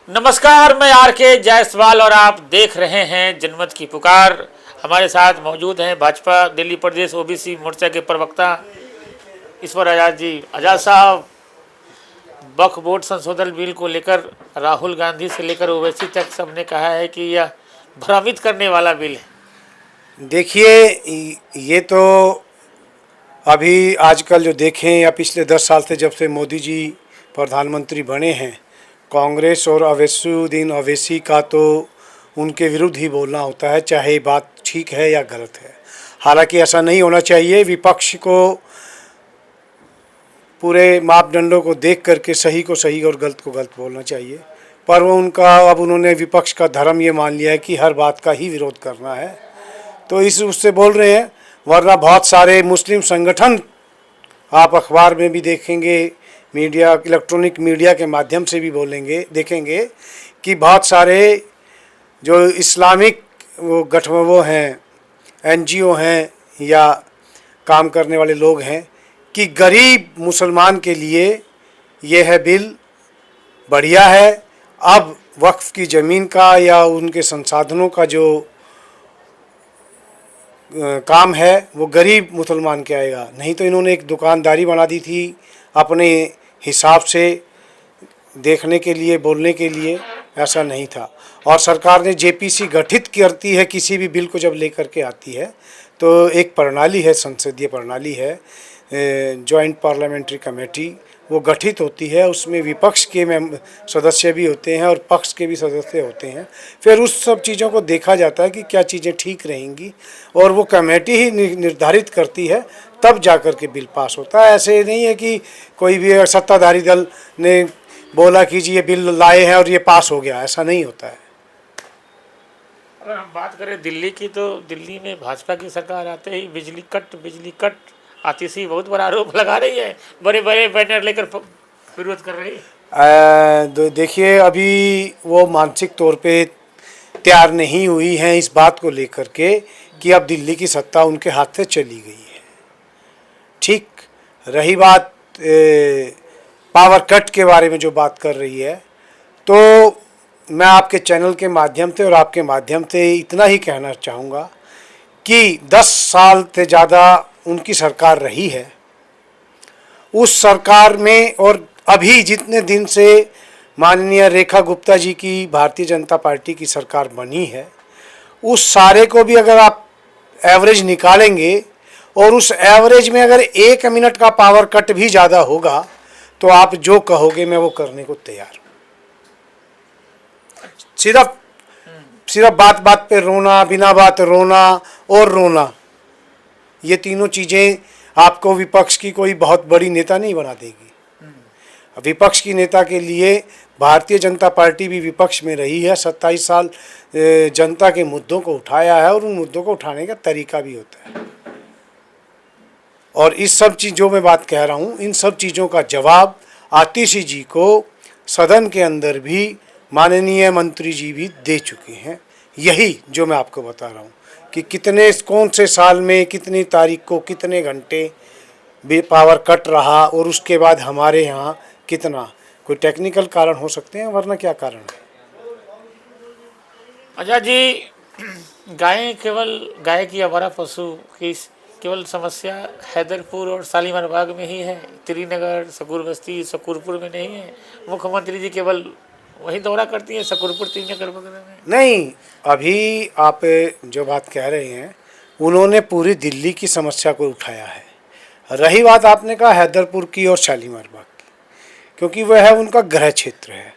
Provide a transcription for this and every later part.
नमस्कार, मैं आर के जायसवाल और आप देख रहे हैं जनमत की पुकार। हमारे साथ मौजूद हैं भाजपा दिल्ली प्रदेश ओबीसी मोर्चा के प्रवक्ता ईश्वर आजाद जी। आजाद साहब, वक्फ बोर्ड संशोधन बिल को लेकर राहुल गांधी से लेकर ओवैसी तक सबने कहा है कि यह भ्रमित करने वाला बिल है। देखिए, ये तो अभी आजकल जो देखें या पिछले 10 साल से जब से मोदी जी प्रधानमंत्री बने हैं, कांग्रेस और अवैसुद्दीन अवैसी का तो उनके विरुद्ध ही बोलना होता है, चाहे बात ठीक है या गलत है। हालांकि ऐसा नहीं होना चाहिए। विपक्ष को पूरे मापदंडों को देख करके सही को सही और गलत को गलत बोलना चाहिए, पर वो अब उन्होंने विपक्ष का धर्म ये मान लिया है कि हर बात का ही विरोध करना है, तो इस उससे बोल रहे हैं। वरना बहुत सारे मुस्लिम संगठन आप अखबार में भी देखेंगे, मीडिया, इलेक्ट्रॉनिक मीडिया के माध्यम से भी देखेंगे कि बहुत सारे जो इस्लामिक वो हैं, एनजीओ हैं या काम करने वाले लोग हैं कि गरीब मुसलमान के लिए ये है बिल बढ़िया है। अब वक्फ की ज़मीन का या उनके संसाधनों का जो काम है वो गरीब मुसलमान के आएगा। नहीं तो इन्होंने एक दुकानदारी बना दी थी अपने हिसाब से देखने के लिए, बोलने के लिए। ऐसा नहीं था। और सरकार ने जेपीसी गठित करती है किसी भी बिल को जब लेकर के आती है, तो एक प्रणाली है, संसदीय प्रणाली है, जॉइंट पार्लियामेंट्री कमेटी, वो गठित होती है। उसमें विपक्ष के सदस्य भी होते हैं और पक्ष के भी सदस्य होते हैं। फिर उस सब चीज़ों को देखा जाता है कि क्या चीज़ें ठीक रहेंगी, और वो कमेटी ही निर्धारित करती है, तब जाकर के बिल पास होता है। ऐसे नहीं है कि कोई भी सत्ताधारी दल ने बोला कि जी ये बिल लाए हैं और ये पास हो गया, ऐसा नहीं होता है। अगर हम बात करें दिल्ली की, तो दिल्ली में भाजपा की सरकार आते ही बिजली कट आतिशी बहुत बड़ा आरोप लगा रही है, बड़े बड़े बैनर लेकर विरोध कर रही है। देखिए, अभी वो मानसिक तौर पे तैयार नहीं हुई हैं इस बात को लेकर के कि अब दिल्ली की सत्ता उनके हाथ से चली गई है। ठीक, रही बात पावर कट के बारे में जो बात कर रही है, तो मैं आपके चैनल के माध्यम से और आपके माध्यम से इतना ही कहना चाहूँगा कि 10 साल से ज़्यादा उनकी सरकार रही है। उस सरकार में और अभी जितने दिन से माननीय रेखा गुप्ता जी की भारतीय जनता पार्टी की सरकार बनी है, उस सारे को भी अगर आप एवरेज निकालेंगे और उस एवरेज में अगर 1 मिनट का पावर कट भी ज़्यादा होगा, तो आप जो कहोगे मैं वो करने को तैयार हूँ। सिर्फ बात बात पे रोना, बिना बात रोना और रोना, ये तीनों चीज़ें आपको विपक्ष की कोई बहुत बड़ी नेता नहीं बना देगी। विपक्ष की नेता के लिए भारतीय जनता पार्टी भी विपक्ष में रही है। 27 साल जनता के मुद्दों को उठाया है, और उन मुद्दों को उठाने का तरीका भी होता है। और इस सब चीज़ जो मैं बात कह रहा हूँ, इन सब चीज़ों का जवाब आतिशी जी को सदन के अंदर भी माननीय मंत्री जी भी दे चुके हैं। यही जो मैं आपको बता रहा हूँ कि कौन से साल में कितनी तारीख को कितने घंटे पावर कट रहा, और उसके बाद हमारे यहाँ कितना। कोई टेक्निकल कारण हो सकते हैं, वरना क्या कारण है। अच्छा जी, गाय की आवारा पशु की केवल समस्या हैदरपुर और शालीमार बाग में ही है, त्रिनगर, सकूर बस्ती, सकूरपुर में नहीं है। मुख्यमंत्री जी केवल वही दौरा करती है, सकूरपुर, त्रिनगर वगैरह में नहीं। अभी आप जो बात कह रहे हैं, उन्होंने पूरी दिल्ली की समस्या को उठाया है। रही बात आपने कहा हैदरपुर की और शालीमार बाग की, क्योंकि वह है उनका गृह क्षेत्र है,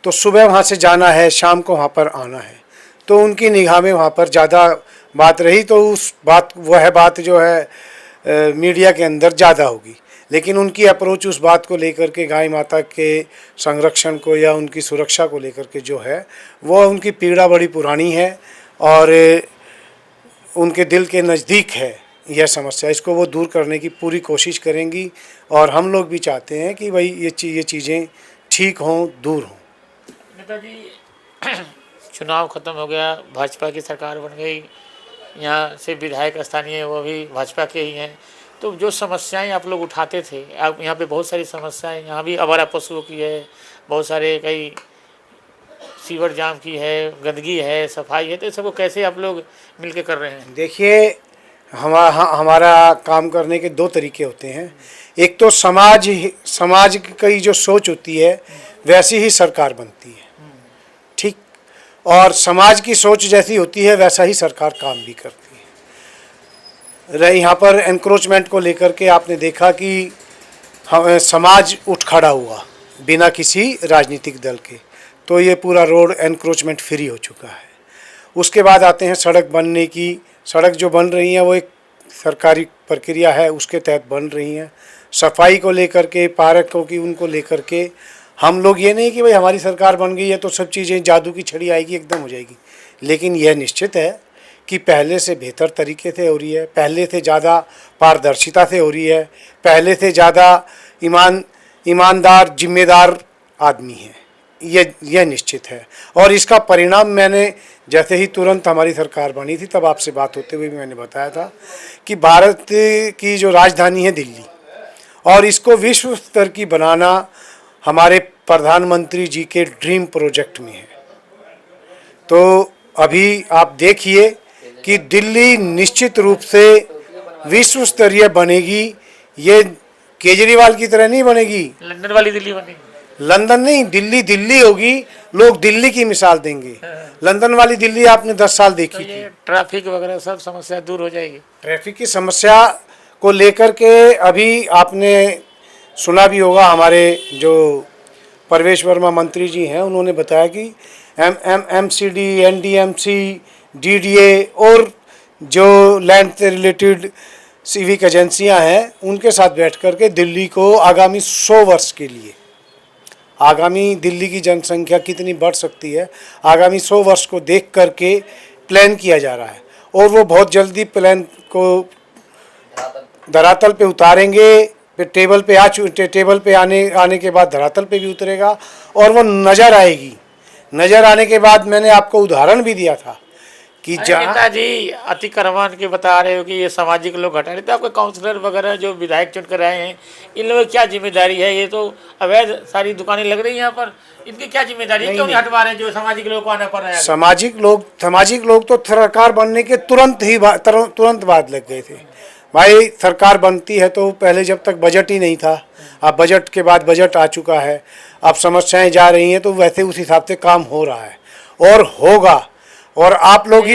तो सुबह वहाँ से जाना है, शाम को वहाँ पर आना है, तो उनकी निगाह में वहाँ पर ज़्यादा बात रही, तो वह बात जो है मीडिया के अंदर ज़्यादा होगी। लेकिन उनकी अप्रोच उस बात को लेकर के, गाय माता के संरक्षण को या उनकी सुरक्षा को लेकर के जो है, वो उनकी पीड़ा बड़ी पुरानी है और उनके दिल के नज़दीक है यह समस्या। इसको वो दूर करने की पूरी कोशिश करेंगी, और हम लोग भी चाहते हैं कि भाई ये चीज़ें ठीक हों, दूर हों। नेताजी, चुनाव ख़त्म हो गया, भाजपा की सरकार बन गई, यहाँ से विधायक स्थानीय वो भी भाजपा के ही हैं, तो जो समस्याएं आप लोग उठाते थे, आप यहाँ पे बहुत सारी समस्याएं, यहाँ भी आवारा पशुओं की है, बहुत सारे कई सीवर जाम की है, गंदगी है, सफाई है, तो इस सबको कैसे आप लोग मिलके कर रहे हैं? देखिए, हमारा काम करने के दो तरीके होते हैं। एक तो समाज की जो सोच होती है वैसी ही सरकार बनती है, ठीक, और समाज की सोच जैसी होती है वैसा ही सरकार काम भी करती है। यहाँ पर एनक्रोचमेंट को लेकर के आपने देखा कि समाज उठ खड़ा हुआ बिना किसी राजनीतिक दल के, तो ये पूरा रोड एनक्रोचमेंट फ्री हो चुका है। उसके बाद आते हैं सड़क बनने की। सड़क जो बन रही हैं वो एक सरकारी प्रक्रिया है, उसके तहत बन रही हैं। सफाई को लेकर के, पार्कों की, उनको लेकर के हम लोग ये नहीं कि भाई हमारी सरकार बन गई है तो सब चीज़ें जादू की छड़ी आएगी एकदम हो जाएगी, लेकिन यह निश्चित है कि पहले से बेहतर तरीके से हो रही है, पहले से ज़्यादा पारदर्शिता से हो रही है, पहले से ज़्यादा ईमानदार जिम्मेदार आदमी है, यह निश्चित है। और इसका परिणाम मैंने जैसे ही तुरंत हमारी सरकार बनी थी तब आपसे बात होते हुए मैंने बताया था कि भारत की जो राजधानी है दिल्ली, और इसको विश्व स्तर की बनाना हमारे प्रधानमंत्री जी के ड्रीम प्रोजेक्ट में है। तो अभी आप देखिए कि दिल्ली निश्चित रूप से विश्व स्तरीय बनेगी। ये केजरीवाल की तरह नहीं बनेगी, लंदन वाली दिल्ली बनेगी। लंदन नहीं, दिल्ली दिल्ली होगी। लोग दिल्ली की मिसाल देंगे। लंदन वाली दिल्ली आपने 10 साल देखी तो थी। ये ट्रैफिक वगैरह सब समस्या दूर हो जाएगी। ट्रैफिक की समस्या को लेकर के अभी आपने सुना भी होगा, हमारे जो परवेश वर्मा मंत्री जी हैं उन्होंने बताया कि MCD, NDMC, DDA और जो लैंड से रिलेटेड सिविक एजेंसियां हैं उनके साथ बैठ कर के दिल्ली को आगामी 100 वर्ष के लिए, आगामी दिल्ली की जनसंख्या कितनी बढ़ सकती है, आगामी 100 वर्ष को देख करके प्लान किया जा रहा है। और वो बहुत जल्दी प्लान को धरातल पे उतारेंगे। फिर टेबल पे आने के बाद धरातल पे भी उतरेगा और वो नज़र आएगी। नज़र आने के बाद मैंने आपको उदाहरण भी दिया था कि नेताजी अतिक्रमण के बता रहे हो कि ये सामाजिक लोग हटा रहे, तो आपके काउंसलर वगैरह जो विधायक चुन कर आए हैं, इन लोगों की क्या जिम्मेदारी है? ये तो अवैध सारी दुकानें लग रही हैं यहाँ पर, इनकी क्या जिम्मेदारी है? क्यों नहीं हटवा रहे हैं जो सामाजिक लोगों को आना पड़ रहा है? सामाजिक लोग तो सरकार बनने के तुरंत बाद लग गए थे। भाई सरकार बनती है तो पहले जब तक बजट ही नहीं था, अब बजट के बाद बजट आ चुका है, अब समस्याएं जा रही हैं, तो वैसे उस हिसाब से काम हो रहा है और होगा। और आप लोग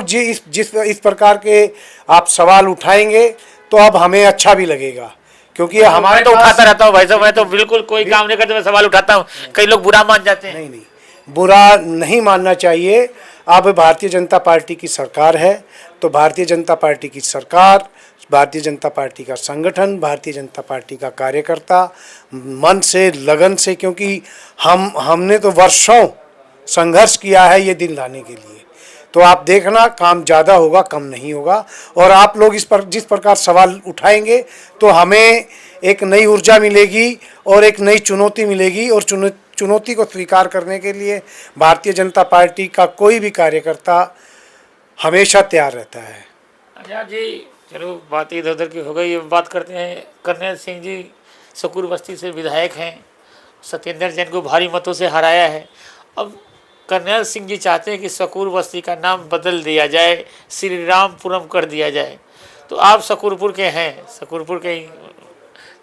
जिस प्रकार के आप सवाल उठाएंगे तो अब हमें अच्छा भी लगेगा, क्योंकि हमारे तो उठाता रहता हूँ भाई साहब, मैं तो बिल्कुल कोई काम नहीं करता, मैं सवाल उठाता हूँ। कई लोग बुरा मान जाते हैं। नहीं, बुरा नहीं मानना चाहिए। अब भारतीय जनता पार्टी की सरकार है तो भारतीय जनता पार्टी की सरकार, भारतीय जनता पार्टी का संगठन, भारतीय जनता पार्टी का कार्यकर्ता मन से, लगन से, क्योंकि हमने तो वर्षों संघर्ष किया है ये दिन लाने के लिए। तो आप देखना काम ज़्यादा होगा, कम नहीं होगा। और आप लोग जिस प्रकार सवाल उठाएंगे तो हमें एक नई ऊर्जा मिलेगी और एक नई चुनौती मिलेगी, और चुनौती को स्वीकार करने के लिए भारतीय जनता पार्टी का कोई भी कार्यकर्ता हमेशा तैयार रहता है। अच्छा जी, चलो बात इधर उधर की हो गई, बात करते हैं। करनेल सिंह जी सकूर बस्ती से विधायक हैं, सत्येंद्र जैन को भारी मतों से हराया है। अब करनेल सिंह जी चाहते हैं कि सकूर बस्ती का नाम बदल दिया जाए, श्री रामपुरम कर दिया जाए। तो आप सकूरपुर के हैं, सकूरपुर के ही,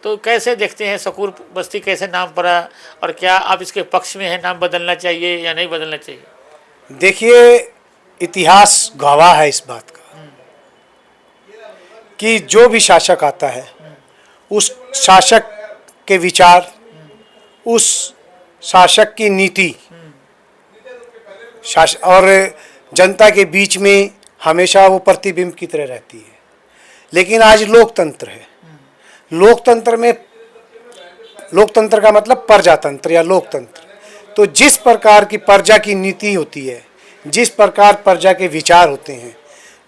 तो कैसे देखते हैं सकूर बस्ती कैसे नाम पड़ा, और क्या आप इसके पक्ष में हैं, नाम बदलना चाहिए या नहीं बदलना चाहिए? देखिए, इतिहास गवाह है इस बात का कि जो भी शासक आता है उस शासक के विचार, उस शासक की नीति और जनता के बीच में हमेशा वो प्रतिबिंब की तरह रहती है। लेकिन आज लोकतंत्र है, लोकतंत्र का मतलब प्रजातंत्र या लोकतंत्र। तो जिस प्रकार की प्रजा की नीति होती है, जिस प्रकार प्रजा के विचार होते हैं,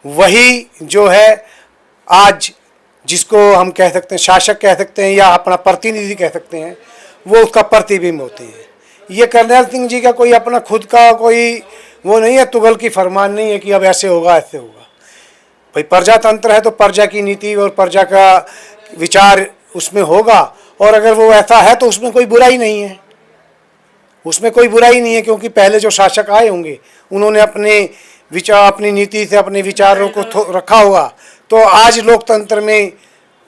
वही जो है आज जिसको हम कह सकते हैं शासक कह सकते हैं या अपना प्रतिनिधि कह सकते हैं, वो उसका प्रतिबिंब होते हैं। ये करनेल सिंह जी का कोई अपना खुद का कोई वो नहीं है, तुगल की फरमान नहीं है कि अब ऐसे होगा ऐसे होगा। भाई प्रजातंत्र है तो प्रजा की नीति और प्रजा का विचार उसमें होगा, और अगर वो ऐसा है तो उसमें कोई बुराई नहीं है, उसमें कोई बुराई नहीं है, क्योंकि पहले जो शासक आए होंगे उन्होंने अपने विचार, अपनी नीति से अपने विचारों को रखा होगा। तो आज लोकतंत्र में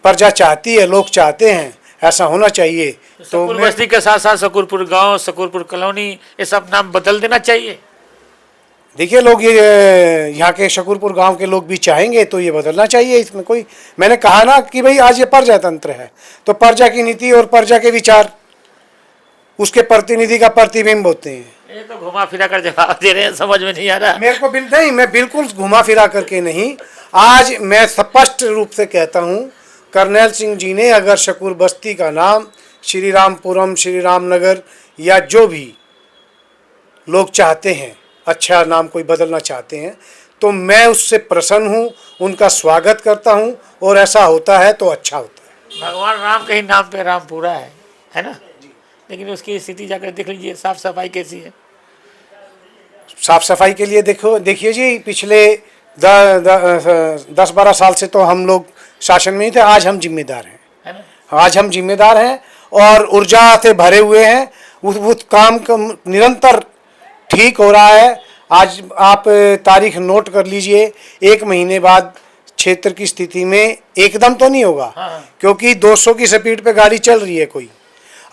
प्रजा चाहती है, लोग चाहते हैं, ऐसा होना चाहिए। तो सकूर बस्ती के साथ साथ सकूरपुर गांव, सकूरपुर कॉलोनी, ये सब नाम बदल देना चाहिए। देखिए, लोग ये यहाँ के शकूरपुर गांव के लोग भी चाहेंगे तो ये बदलना चाहिए। इसमें कोई, मैंने कहा ना कि भाई आज ये प्रजातंत्र है, तो प्रजा की नीति और प्रजा के विचार उसके प्रतिनिधि का प्रतिबिंब होते हैं। ये तो घुमा फिरा कर जवाब दे रहे हैं, समझ में नहीं आ रहा। मेरे को नहीं, मैं बिल्कुल घुमा फिरा करके नहीं, आज मैं स्पष्ट रूप से कहता हूँ, करनैल सिंह जी ने अगर शकूर बस्ती का नाम श्री रामपुरम, श्री रामनगर या जो भी लोग चाहते हैं, अच्छा नाम कोई बदलना चाहते हैं, तो मैं उससे प्रसन्न हूँ, उनका स्वागत करता हूँ, और ऐसा होता है तो अच्छा होता है। भगवान राम के ही नाम पे रामपुरा है ना, लेकिन उसकी स्थिति जाकर देख लीजिए, साफ सफाई कैसी है। साफ सफाई के लिए देखिए जी, पिछले 10-12 साल से तो हम लोग शासन में ही थे, आज हम जिम्मेदार हैं, है ना। आज हम जिम्मेदार हैं और ऊर्जा से भरे हुए हैं। उस काम का निरंतर ठीक हो रहा है। आज आप तारीख नोट कर लीजिए, 1 महीने बाद क्षेत्र की स्थिति में एकदम तो नहीं होगा, क्योंकि 200 की स्पीड पे गाड़ी चल रही है, कोई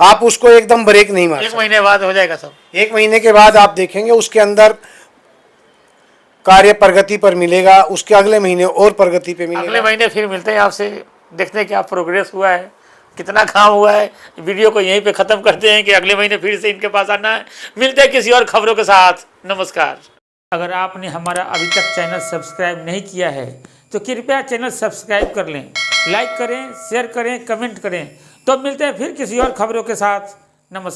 आप उसको एकदम ब्रेक नहीं मार सकते। 1 महीने बाद हो जाएगा सब। 1 महीने के बाद आप देखेंगे उसके अंदर कार्य प्रगति पर मिलेगा, उसके अगले महीने और प्रगति पे मिलेगा। अगले महीने फिर मिलते हैं आपसे, देखते हैं क्या प्रोग्रेस हुआ है, कितना काम हुआ है। वीडियो को यहीं पे ख़त्म करते हैं कि अगले महीने फिर से इनके पास आना है। मिलते हैं किसी और खबरों के साथ। नमस्कार। अगर आपने हमारा अभी तक चैनल सब्सक्राइब नहीं किया है तो कृपया चैनल सब्सक्राइब कर लें, लाइक करें, शेयर करें, कमेंट करें। तो मिलते हैं फिर किसी और खबरों के साथ। नमस्कार।